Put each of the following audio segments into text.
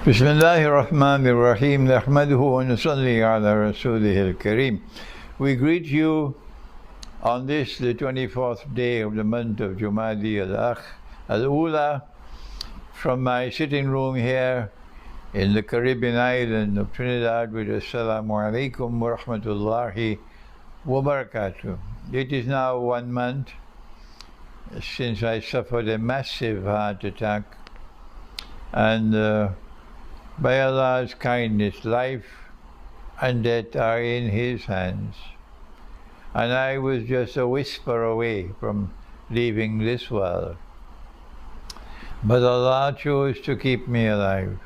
بسم الله الرحمن الرحيم نحمده ونصلي على رسوله الكريم. We greet you on this, the 24th day of the month of Jumadi al-Ula, from my sitting room here in the Caribbean island of Trinidad with Assalamu alaikum wa rahmatullahi wa barakatuh. It is now 1 month since I suffered a massive heart attack, and by Allah's kindness, life and death are in His hands. And I was just a whisper away from leaving this world. But Allah chose to keep me alive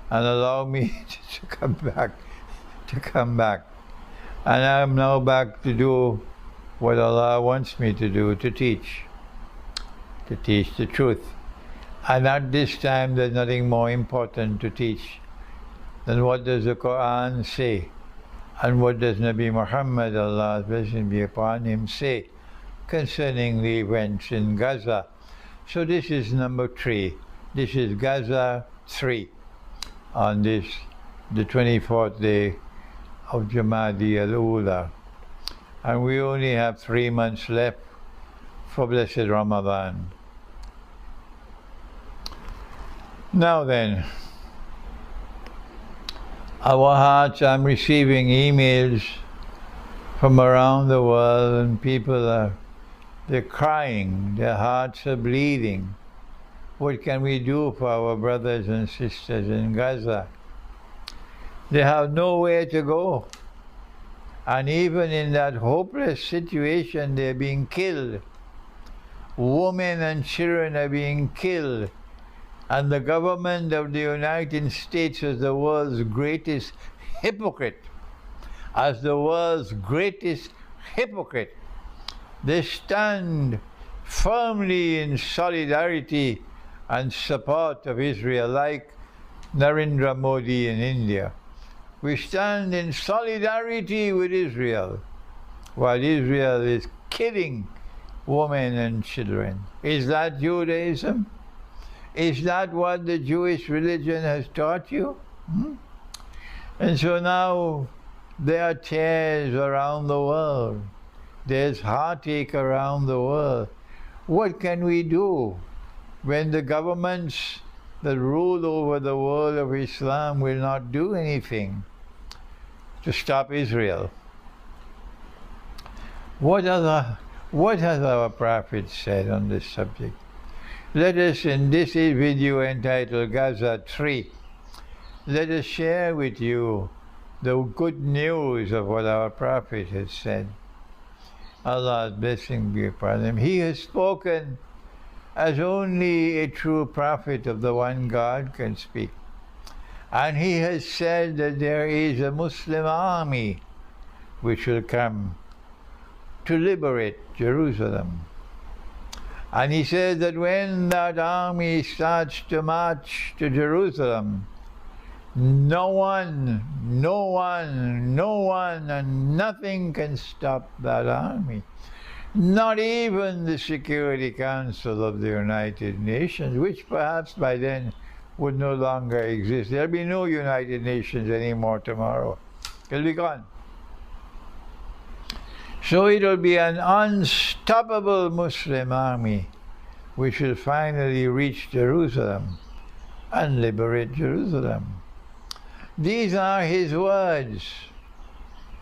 and allow me to come back. And I am now back to do what Allah wants me to do, to teach the truth. And at this time, there's nothing more important to teach than what does the Quran say, and what does Nabi Muhammad, Allah's blessing be upon him, say concerning the events in Gaza. So this is number 3. This is Gaza 3 on this, the 24th day of Jumadi al-Ula. And we only have 3 months left for blessed Ramadan. Now then, our hearts, I'm receiving emails from around the world, and people they're crying, their hearts are bleeding. What can we do for our brothers and sisters in Gaza? They have nowhere to go. And even in that hopeless situation, they're being killed. Women and children are being killed. And the government of the United States is the world's greatest hypocrite. As the world's greatest hypocrite, they stand firmly in solidarity and support of Israel, like Narendra Modi in India. We stand in solidarity with Israel, while Israel is killing women and children. Is that Judaism? Is that what the Jewish religion has taught you? And so now there are tears around the world. There's heartache around the world. What can we do when the governments that rule over the world of Islam will not do anything to stop Israel? What has our Prophet said on this subject? Let us, in this video entitled Gaza 3, let us share with you the good news of what our Prophet has said. Allah's blessing be upon him. He has spoken as only a true prophet of the one God can speak. And he has said that there is a Muslim army which will come to liberate Jerusalem. And he says that when that army starts to march to Jerusalem, no one and nothing can stop that army. Not even the Security Council of the United Nations, which perhaps by then would no longer exist. There'll be no United Nations anymore tomorrow. It'll be gone. So it'll be an unstoppable Muslim army which will finally reach Jerusalem and liberate Jerusalem. These are his words.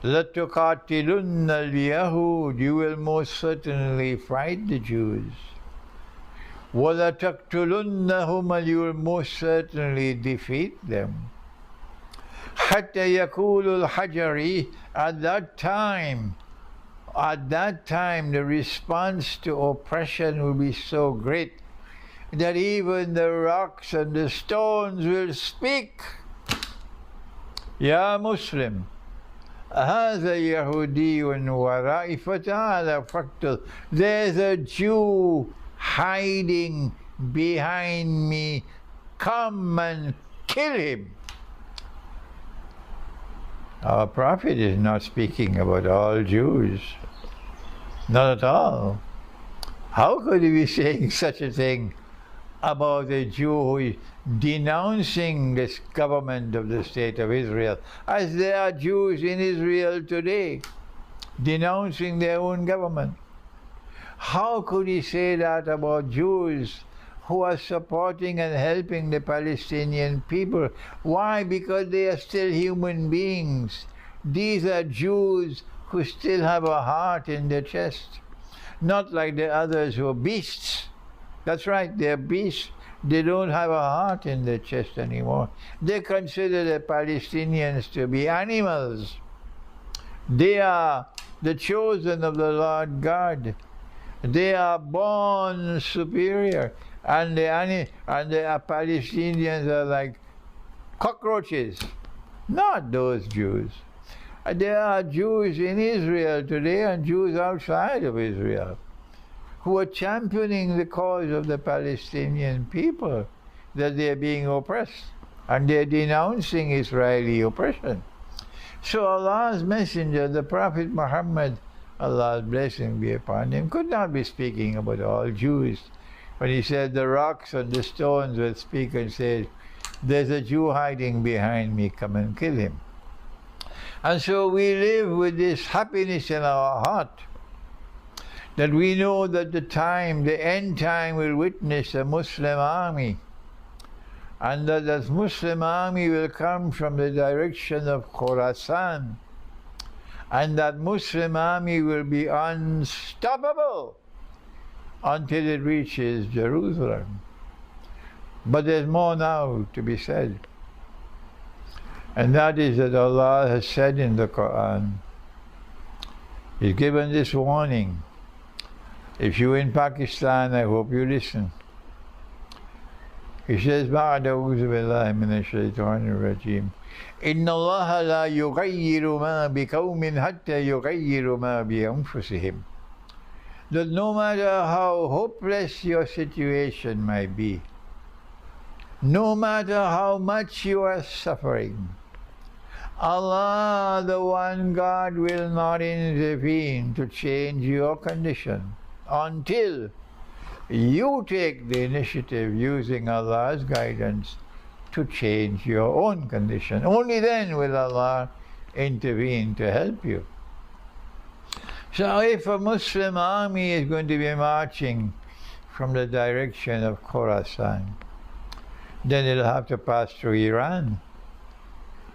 لَتُقَاتِلُنَّ الْيَهُودِ, you will most certainly fight the Jews. وَلَتَقْتُلُنَّهُمْ, you will most certainly defeat them. حَتَّى يَقُولُ الْحَجَرِ, at that time the response to oppression will be so great that even the rocks and the stones will speak. Ya Muslim, هذا يهودي ورائي فتعال فاقتل. There's a Jew hiding behind me. Come and kill him. Our Prophet is not speaking about all Jews. Not at all. How could he be saying such a thing about a Jew who is denouncing this government of the State of Israel, as there are Jews in Israel today denouncing their own government. How could he say that about Jews who are supporting and helping the Palestinian people? Why? Because they are still human beings. These are Jews who still have a heart in their chest, not like the others who are beasts. That's right, they're beasts. They don't have a heart in their chest anymore. They consider the Palestinians to be animals. They are the chosen of the Lord God. They are born superior, and the Palestinians are like cockroaches. Not those Jews. There are Jews in Israel today and Jews outside of Israel who are championing the cause of the Palestinian people, that they are being oppressed, and they are denouncing Israeli oppression. So Allah's messenger, the Prophet Muhammad, Allah's blessing be upon him, could not be speaking about all Jews. When he said the rocks and the stones will speak and say, there's a Jew hiding behind me, come and kill him. And so we live with this happiness in our heart, that we know that the end time will witness a Muslim army, and that this Muslim army will come from the direction of Khorasan, and that Muslim army will be unstoppable until it reaches Jerusalem. But there's more now to be said, and that is that Allah has said in the Quran, He's given this warning. If you're in Pakistan, I hope you listen. He says, بعد أعوذ بالله من الشيطان الرجيم إن الله لا يغير ما بقوم حتى يغيروا ما بأنفسهم. That no matter how hopeless your situation might be, no matter how much you are suffering, Allah, the one God, will not intervene to change your condition until you take the initiative using Allah's guidance to change your own condition. Only then will Allah intervene to help you. So if a Muslim army is going to be marching from the direction of Khorasan, then it'll have to pass through Iran.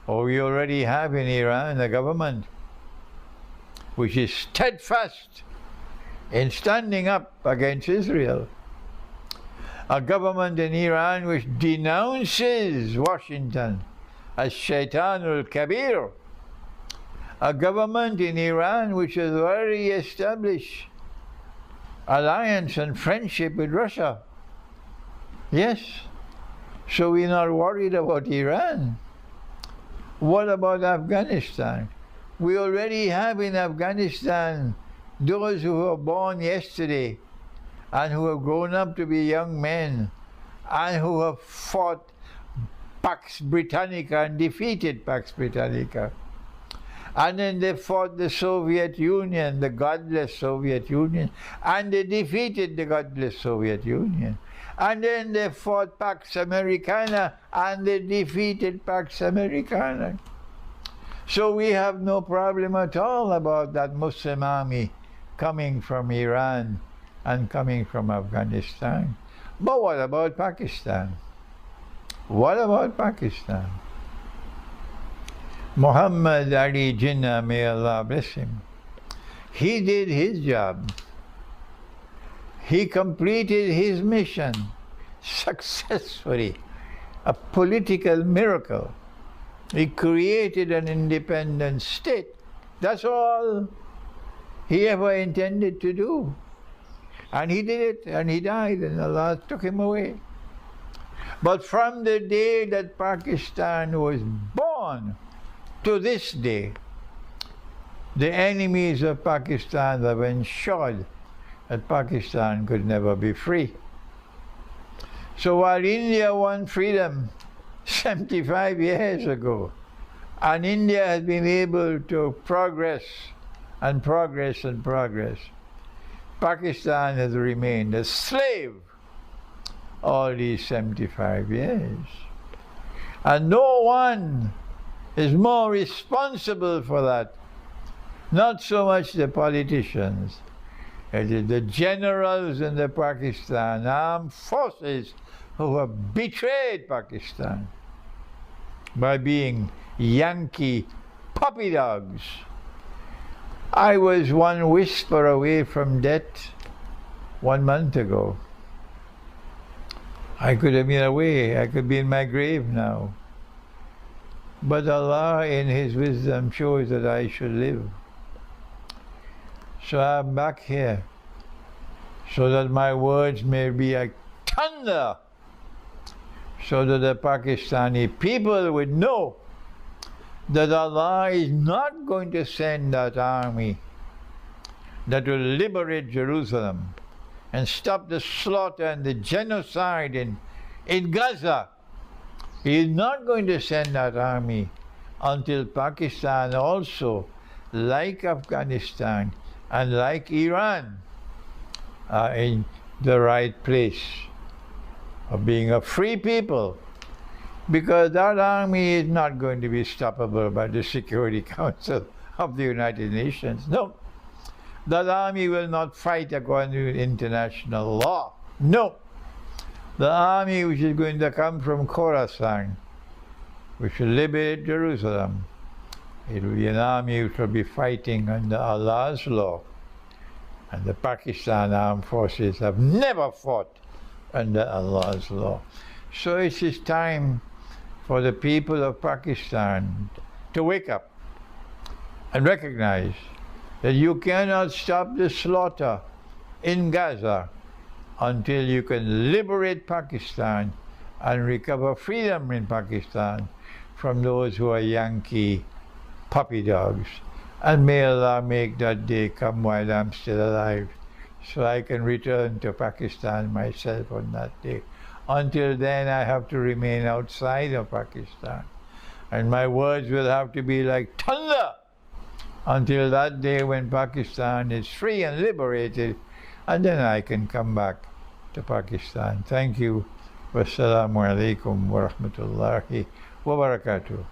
Or we already have in Iran a government which is steadfast in standing up against Israel. A government in Iran which denounces Washington as Shaitanul Kabir. A government in Iran which has already established alliance and friendship with Russia. Yes, so we're not worried about Iran. What about Afghanistan? We already have in Afghanistan those who were born yesterday and who have grown up to be young men and who have fought Pax Britannica and defeated Pax Britannica. And then they fought the Soviet Union, the godless Soviet Union, and they defeated the godless Soviet Union. And then they fought Pax Americana and they defeated Pax Americana. So we have no problem at all about that Muslim army coming from Iran and coming from Afghanistan. But what about Pakistan? What about Pakistan? Muhammad Ali Jinnah, may Allah bless him, he did his job. He completed his mission successfully, a political miracle. He created an independent state. That's all he ever intended to do. And he did it, and he died, and Allah took him away. But from the day that Pakistan was born to this day, the enemies of Pakistan have ensured that Pakistan could never be free. So while India won freedom 75 years ago, and India has been able to progress and progress and progress, Pakistan has remained a slave all these 75 years. And no one is more responsible for that. Not so much the politicians. It is the generals in the Pakistan armed forces who have betrayed Pakistan by being Yankee puppy dogs. I was one whisper away from death 1 month ago. I could have been away. I could be in my grave now. But Allah in His wisdom chose that I should live. So I'm back here so that my words may be like thunder, so that the Pakistani people would know that Allah is not going to send that army that will liberate Jerusalem and stop the slaughter and the genocide in Gaza. He is not going to send that army until Pakistan also, like Afghanistan and like Iran, are in the right place of being a free people. Because that army is not going to be stoppable by the Security Council of the United Nations. No. That army will not fight according to international law. No. The army which is going to come from Khorasan, which will liberate Jerusalem, it will be an army which will be fighting under Allah's law. And the Pakistan armed forces have never fought under Allah's law. So it is time for the people of Pakistan to wake up and recognize that you cannot stop the slaughter in Gaza until you can liberate Pakistan and recover freedom in Pakistan from those who are Yankee puppy dogs. And may Allah make that day come while I'm still alive, so I can return to Pakistan myself on that day. Until then, I have to remain outside of Pakistan. And my words will have to be like thunder until that day when Pakistan is free and liberated, and then I can come back to Pakistan. Thank you. Wassalamu alaikum wa rahmatullahi wa barakatuh.